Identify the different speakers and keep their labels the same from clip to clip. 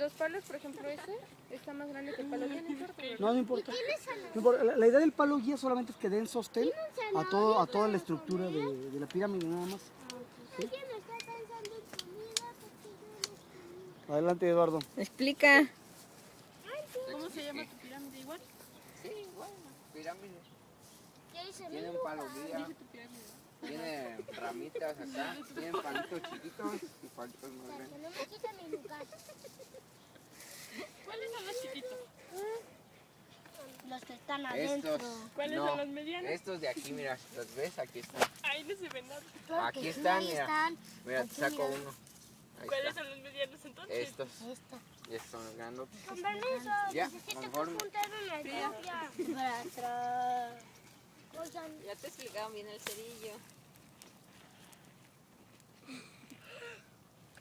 Speaker 1: los palos, por ejemplo, ese está más grande que el palo guía, no importa.
Speaker 2: No importa. No importa. La idea del palo guía solamente es que den sostén a toda la estructura de la pirámide, nada más. ¿Sí? Adelante, Eduardo.
Speaker 3: Explica.
Speaker 1: ¿Cómo se llama tu pirámide? ¿Igual?
Speaker 4: Sí, bueno, pirámide. Tiene un palo guía, tiene ramitas acá, tiene palitos chiquitos y palitos más grandes.
Speaker 1: ¿Cuáles son los chiquitos?
Speaker 5: Los que están adentro.
Speaker 4: Estos,
Speaker 1: ¿Cuáles
Speaker 4: no,
Speaker 1: son los medianos?
Speaker 4: estos de aquí, mira, ¿los ves? Aquí están.
Speaker 1: Ahí no se ven nada.
Speaker 4: Aquí están, mira. Mira, te saco uno. Ahí
Speaker 1: ¿Cuáles
Speaker 4: está.
Speaker 1: son los medianos entonces?
Speaker 4: Estos. Y estos son los grandotes.
Speaker 5: Con permiso,
Speaker 4: Ya,
Speaker 5: necesito
Speaker 4: conforme.
Speaker 5: juntar una copia. Para atrás.
Speaker 3: Ya te explicaron bien el cerillo.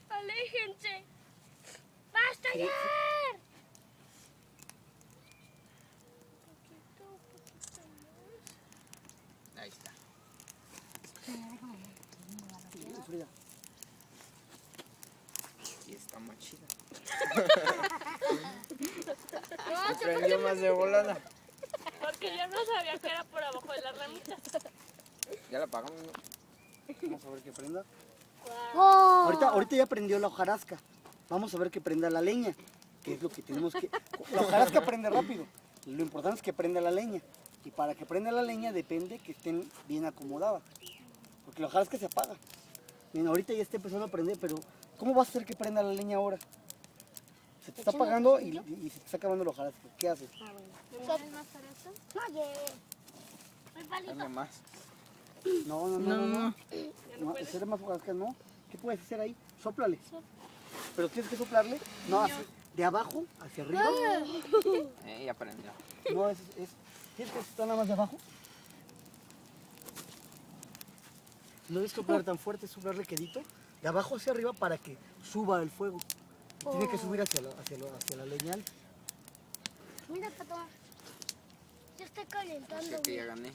Speaker 5: ¡Aléjense! ¡Basta ya!
Speaker 4: Ahí está.
Speaker 2: Frida.
Speaker 4: Y está más chida. Se prendió más de volada.
Speaker 1: Porque yo no sabía que era por abajo de las ramitas.
Speaker 4: Ya la apagamos, ¿no?
Speaker 2: Vamos a ver que prenda.
Speaker 5: ¡Oh!
Speaker 2: Ahorita ya prendió la hojarasca. Vamos a ver que prenda la leña, que es lo que tenemos que... La hojarasca prende rápido. Lo importante es que prenda la leña. Y para que prenda la leña depende que estén bien acomodadas. Porque la hojarasca se apaga. Bien, ahorita ya está empezando a prender, pero ¿cómo vas a hacer que prenda la leña ahora? Se te está apagando y se te está acabando la hojarasca. ¿Qué haces?
Speaker 5: ¿Quieres más para esto? Oye. El palito.
Speaker 4: Dame más.
Speaker 2: No. No, hacer más hojarasca no. ¿Qué puedes hacer ahí? Sóplale. Pero tienes que soplarle, no, de abajo hacia arriba.
Speaker 4: Ya prendió.
Speaker 2: No, tienes que estar nada más de abajo. No debes soplar tan fuerte, soplarle quedito. De abajo hacia arriba para que suba el fuego. Tiene que subir hacia la leñal.
Speaker 5: Mira, papá. Ya está
Speaker 4: O
Speaker 5: calentando.
Speaker 4: sea que ya gané.